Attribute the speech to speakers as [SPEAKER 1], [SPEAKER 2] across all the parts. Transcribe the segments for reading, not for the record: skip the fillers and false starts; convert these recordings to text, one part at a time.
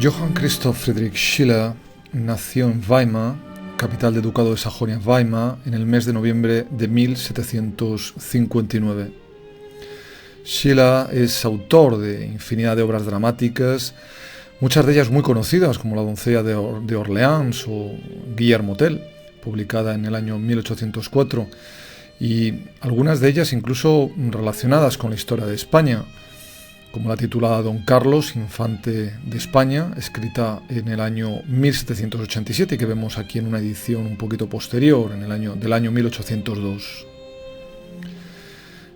[SPEAKER 1] Johann Christoph Friedrich Schiller nació en Weimar, capital del Ducado de Sajonia-Weimar, en el mes de noviembre de 1759. Schiller es autor de infinidad de obras dramáticas, muchas de ellas muy conocidas, como La doncella de Orleans o Guillermo Tell, publicada en el año 1804, y algunas de ellas incluso relacionadas con la historia de España, como la titulada Don Carlos, infante de España, escrita en el año 1787 y que vemos aquí en una edición un poquito posterior, del año 1802.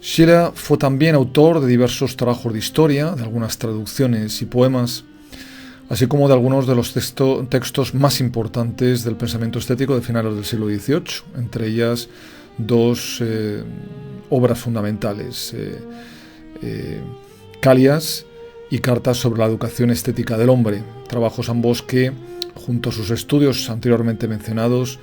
[SPEAKER 1] Schiller fue también autor de diversos trabajos de historia, de algunas traducciones y poemas, así como de algunos de los textos más importantes del pensamiento estético de finales del siglo XVIII, entre ellas dos obras fundamentales, Cálias y Cartas sobre la educación estética del hombre, trabajos ambos que, junto a sus estudios anteriormente mencionados,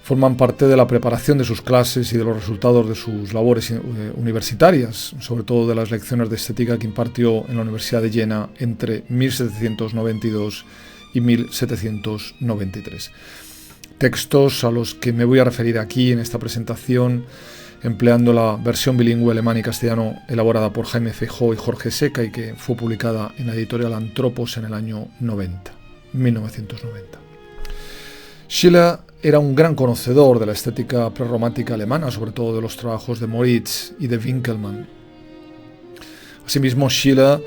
[SPEAKER 1] forman parte de la preparación de sus clases y de los resultados de sus labores universitarias, sobre todo de las lecciones de estética que impartió en la Universidad de Jena entre 1792 y 1793. Textos a los que me voy a referir aquí en esta presentación, empleando la versión bilingüe alemán y castellano elaborada por Jaime Feijó y Jorge Seca y que fue publicada en la editorial Antropos en el año 1990. Schiller era un gran conocedor de la estética prerromántica alemana, sobre todo de los trabajos de Moritz y de Winckelmann. Asimismo, Schiller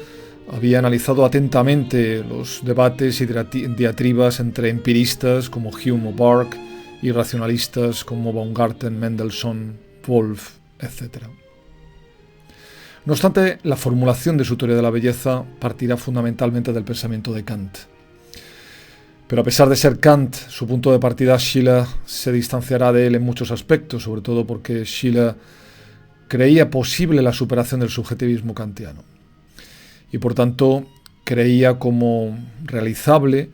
[SPEAKER 1] había analizado atentamente los debates y diatribas entre empiristas como Hume o Burke y racionalistas como Baumgarten, Mendelssohn, Wolff, etc. No obstante, la formulación de su teoría de la belleza partirá fundamentalmente del pensamiento de Kant. Pero a pesar de ser Kant su punto de partida, Schiller se distanciará de él en muchos aspectos, sobre todo porque Schiller creía posible la superación del subjetivismo kantiano y por tanto creía como realizable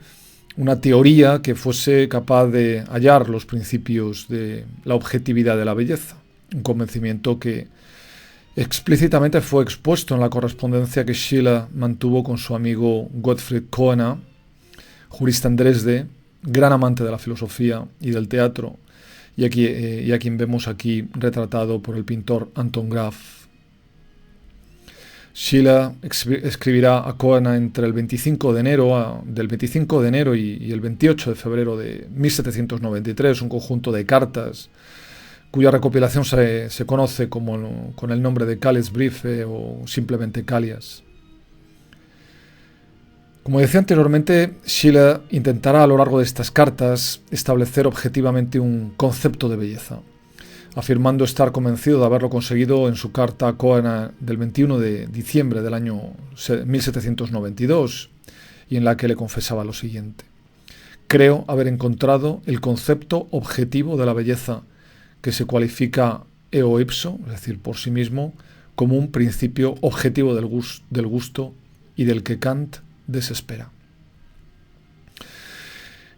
[SPEAKER 1] una teoría que fuese capaz de hallar los principios de la objetividad de la belleza, un convencimiento que explícitamente fue expuesto en la correspondencia que Schiller mantuvo con su amigo Gottfried Koehner, jurista en Dresde, gran amante de la filosofía y del teatro, y a quien vemos aquí retratado por el pintor Anton Graf. Schiller escribirá a Koehner entre el 25 de enero y el 28 de febrero de 1793 un conjunto de cartas cuya recopilación se conoce con el nombre de Cálias-Briefe o simplemente Cálias. Como decía anteriormente, Schiller intentará a lo largo de estas cartas establecer objetivamente un concepto de belleza, afirmando estar convencido de haberlo conseguido en su carta a Koehner del 21 de diciembre del año 1792, y en la que le confesaba lo siguiente: creo haber encontrado el concepto objetivo de la belleza, que se cualifica eo ipso, es decir, por sí mismo, como un principio objetivo del gusto y del que Kant desespera.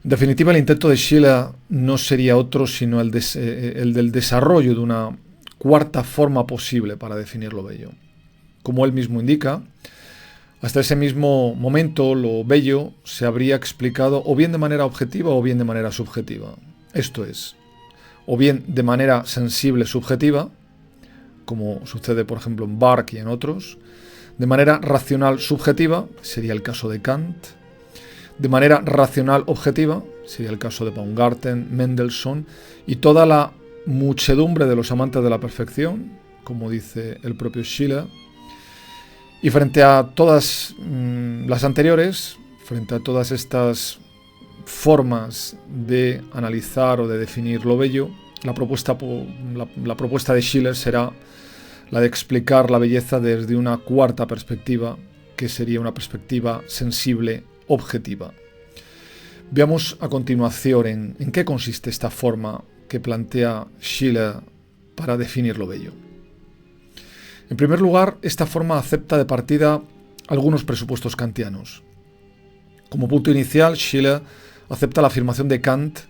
[SPEAKER 1] En definitiva, el intento de Schiller no sería otro sino el del desarrollo de una cuarta forma posible para definir lo bello. Como él mismo indica, hasta ese mismo momento lo bello se habría explicado o bien de manera objetiva o bien de manera subjetiva. Esto es, o bien de manera sensible subjetiva, como sucede por ejemplo en Burke y en otros, de manera racional subjetiva, sería el caso de Kant, de manera racional objetiva, sería el caso de Baumgarten, Mendelssohn y toda la muchedumbre de los amantes de la perfección, como dice el propio Schiller. Y frente a todas las anteriores, frente a todas estas formas de analizar o de definir lo bello, la propuesta de Schiller será la de explicar la belleza desde una cuarta perspectiva, que sería una perspectiva sensible objetiva. Veamos a continuación en qué consiste esta forma que plantea Schiller para definir lo bello. En primer lugar, esta forma acepta de partida algunos presupuestos kantianos. Como punto inicial, Schiller acepta la afirmación de Kant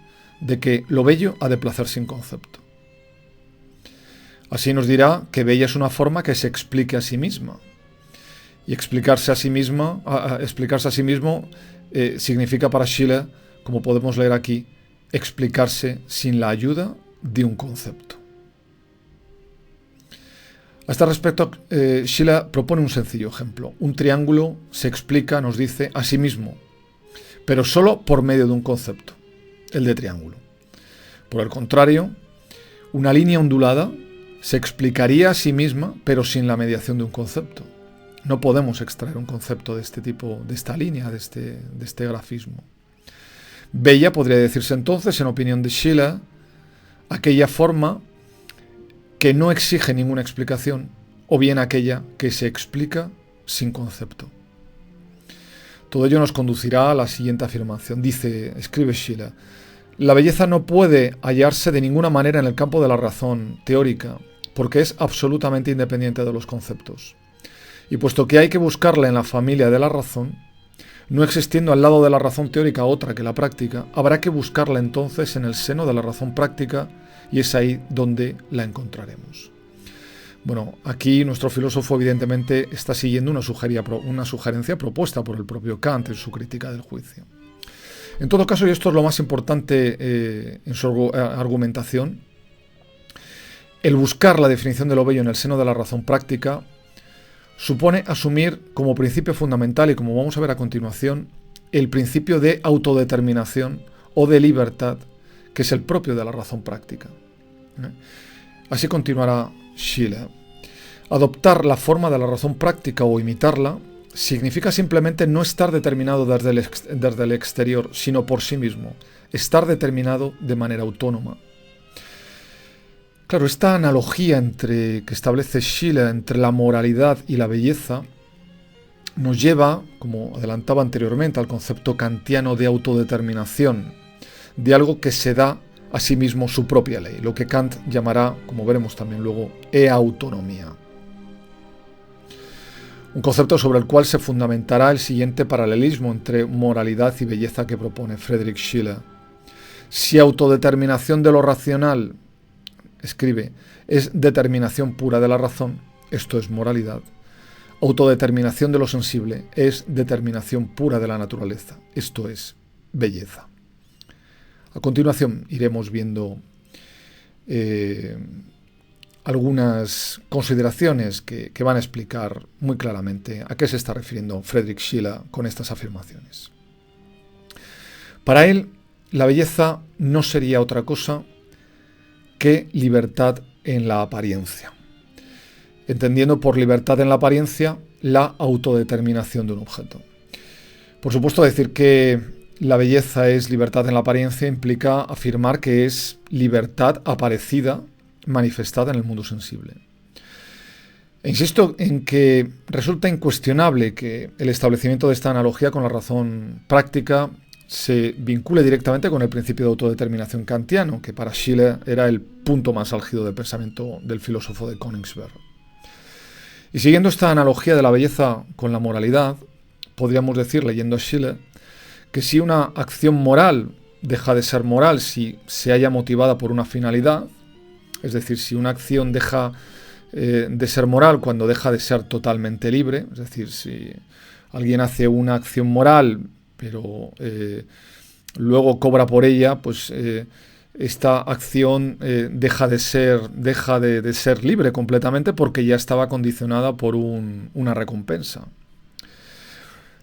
[SPEAKER 1] de que lo bello ha de placer sin concepto. Así nos dirá que bella es una forma que se explique a sí misma. Y explicarse a sí mismo significa para Schiller, como podemos leer aquí, explicarse sin la ayuda de un concepto. A este respecto, Schiller propone un sencillo ejemplo. Un triángulo se explica, nos dice, a sí mismo, pero solo por medio de un concepto, el de triángulo. Por el contrario, una línea ondulada se explicaría a sí misma, pero sin la mediación de un concepto. No podemos extraer un concepto de este tipo, de esta línea, de este grafismo. Bella podría decirse entonces, en opinión de Schiller, aquella forma que no exige ninguna explicación, o bien aquella que se explica sin concepto. Todo ello nos conducirá a la siguiente afirmación. Escribe Schiller: la belleza no puede hallarse de ninguna manera en el campo de la razón teórica, porque es absolutamente independiente de los conceptos. Y puesto que hay que buscarla en la familia de la razón, no existiendo al lado de la razón teórica otra que la práctica, habrá que buscarla entonces en el seno de la razón práctica, y es ahí donde la encontraremos. Bueno, aquí nuestro filósofo evidentemente está siguiendo una sugerencia propuesta por el propio Kant en su crítica del juicio. En todo caso, y esto es lo más importante en su argumentación, el buscar la definición de lo bello en el seno de la razón práctica supone asumir como principio fundamental, y como vamos a ver a continuación, el principio de autodeterminación o de libertad, que es el propio de la razón práctica. Así continuará Schiller. Adoptar la forma de la razón práctica o imitarla significa simplemente no estar determinado desde el exterior, sino por sí mismo, estar determinado de manera autónoma. Claro, esta analogía que establece Schiller entre la moralidad y la belleza nos lleva, como adelantaba anteriormente, al concepto kantiano de autodeterminación, de algo que se da a sí mismo su propia ley, lo que Kant llamará, como veremos también luego, autonomía. Un concepto sobre el cual se fundamentará el siguiente paralelismo entre moralidad y belleza que propone Friedrich Schiller. Si autodeterminación de lo racional, escribe, es determinación pura de la razón, esto es moralidad. Autodeterminación de lo sensible es determinación pura de la naturaleza, esto es belleza. A continuación iremos viendo algunas consideraciones que van a explicar muy claramente a qué se está refiriendo Friedrich Schiller con estas afirmaciones. Para él, la belleza no sería otra cosa que libertad en la apariencia, entendiendo por libertad en la apariencia la autodeterminación de un objeto. Por supuesto, decir que la belleza es libertad en la apariencia implica afirmar que es libertad aparecida, manifestada en el mundo sensible. E insisto en que resulta incuestionable que el establecimiento de esta analogía con la razón práctica se vincule directamente con el principio de autodeterminación kantiano, que para Schiller era el punto más álgido del pensamiento del filósofo de Königsberg. Y siguiendo esta analogía de la belleza con la moralidad, podríamos decir, leyendo a Schiller, que si una acción moral deja de ser moral si se halla motivada por una finalidad, es decir, si una acción deja de ser moral cuando deja de ser totalmente libre, es decir, si alguien hace una acción moral pero luego cobra por ella, pues esta acción deja de ser libre completamente porque ya estaba condicionada por una recompensa.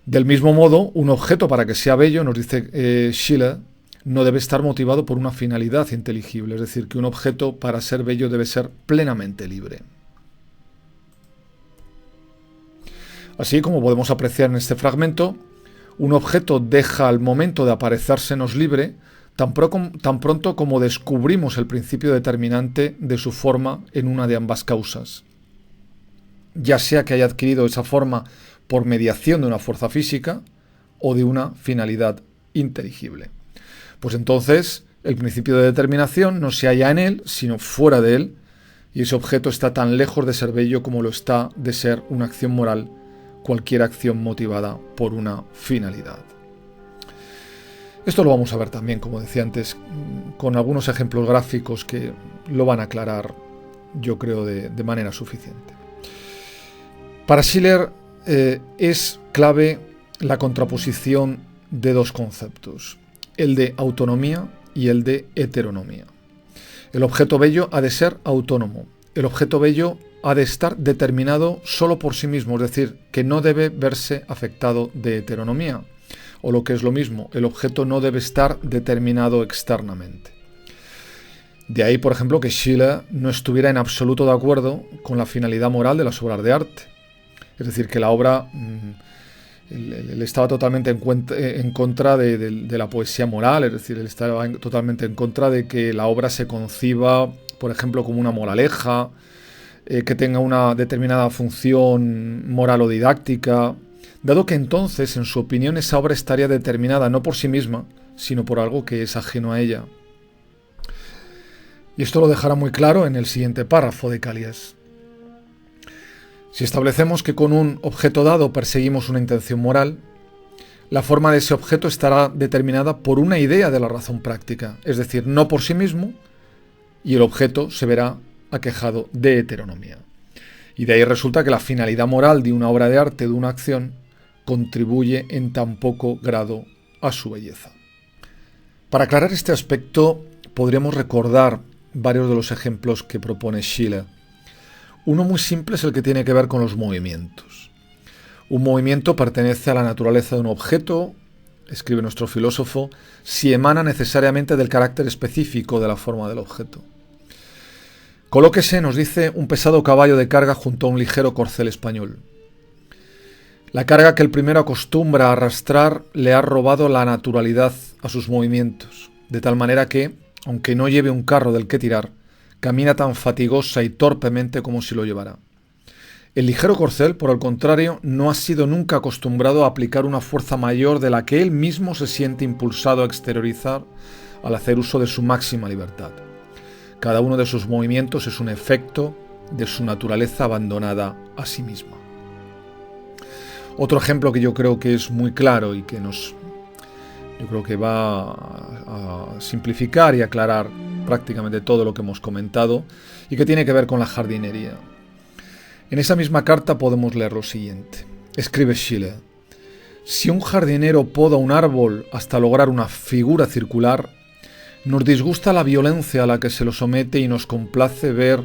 [SPEAKER 1] Del mismo modo, un objeto para que sea bello, nos dice Schiller, no debe estar motivado por una finalidad inteligible, es decir, que un objeto para ser bello debe ser plenamente libre. Así como podemos apreciar en este fragmento, un objeto deja al momento de aparecérsenos libre tan pronto como descubrimos el principio determinante de su forma en una de ambas causas, ya sea que haya adquirido esa forma por mediación de una fuerza física o de una finalidad inteligible. Pues entonces el principio de determinación no se halla en él, sino fuera de él, y ese objeto está tan lejos de ser bello como lo está de ser una acción moral, cualquier acción motivada por una finalidad. Esto lo vamos a ver también, como decía antes, con algunos ejemplos gráficos que lo van a aclarar, yo creo, de manera suficiente. Para Schiller es clave la contraposición de dos conceptos, el de autonomía y el de heteronomía. El objeto bello ha de ser autónomo. El objeto bello ha de estar determinado solo por sí mismo, es decir, que no debe verse afectado de heteronomía. O lo que es lo mismo, el objeto no debe estar determinado externamente. De ahí, por ejemplo, que Schiller no estuviera en absoluto de acuerdo con la finalidad moral de las obras de arte. Es decir, que la obra, él estaba totalmente en contra de la poesía moral, es decir, él estaba totalmente en contra de que la obra se conciba, por ejemplo, como una moraleja, que tenga una determinada función moral o didáctica, dado que entonces, en su opinión, esa obra estaría determinada no por sí misma, sino por algo que es ajeno a ella. Y esto lo dejará muy claro en el siguiente párrafo de Calies. Si establecemos que con un objeto dado perseguimos una intención moral, la forma de ese objeto estará determinada por una idea de la razón práctica, es decir, no por sí mismo, y el objeto se verá aquejado de heteronomía. Y de ahí resulta que la finalidad moral de una obra de arte, de una acción, contribuye en tan poco grado a su belleza. Para aclarar este aspecto, podríamos recordar varios de los ejemplos que propone Schiller. Uno muy simple es el que tiene que ver con los movimientos. Un movimiento pertenece a la naturaleza de un objeto, escribe nuestro filósofo, si emana necesariamente del carácter específico de la forma del objeto. Colóquese, nos dice, un pesado caballo de carga junto a un ligero corcel español. La carga que el primero acostumbra a arrastrar le ha robado la naturalidad a sus movimientos, de tal manera que, aunque no lleve un carro del que tirar, camina tan fatigosa y torpemente como si lo llevara. El ligero corcel, por el contrario, no ha sido nunca acostumbrado a aplicar una fuerza mayor de la que él mismo se siente impulsado a exteriorizar al hacer uso de su máxima libertad. Cada uno de sus movimientos es un efecto de su naturaleza abandonada a sí misma. Otro ejemplo que yo creo que es muy claro y que yo creo que va a simplificar y aclarar prácticamente todo lo que hemos comentado y que tiene que ver con la jardinería. En esa misma carta podemos leer lo siguiente. Escribe Schiller: si un jardinero poda un árbol hasta lograr una figura circular, nos disgusta la violencia a la que se lo somete y nos complace ver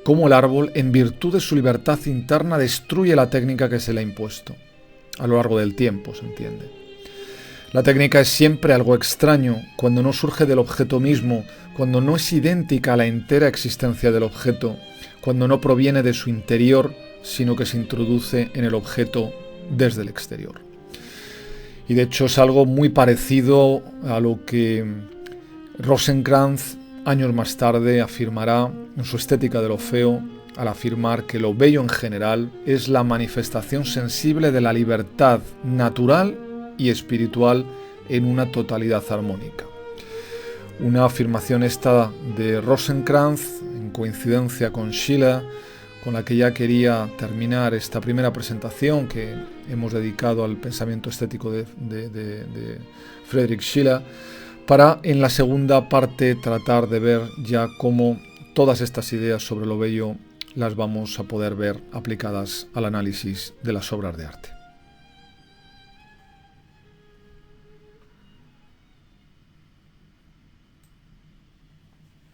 [SPEAKER 1] cómo el árbol, en virtud de su libertad interna, destruye la técnica que se le ha impuesto. A lo largo del tiempo, se entiende. La técnica es siempre algo extraño, cuando no surge del objeto mismo, cuando no es idéntica a la entera existencia del objeto, cuando no proviene de su interior, sino que se introduce en el objeto desde el exterior. Y de hecho es algo muy parecido a lo que Rosenkrantz, años más tarde, afirmará en su Estética de lo feo, al afirmar que lo bello en general es la manifestación sensible de la libertad natural y espiritual en una totalidad armónica. Una afirmación esta de Rosenkrantz, en coincidencia con Schiller, con la que ya quería terminar esta primera presentación que hemos dedicado al pensamiento estético de Friedrich Schiller, para en la segunda parte tratar de ver ya cómo todas estas ideas sobre lo bello las vamos a poder ver aplicadas al análisis de las obras de arte.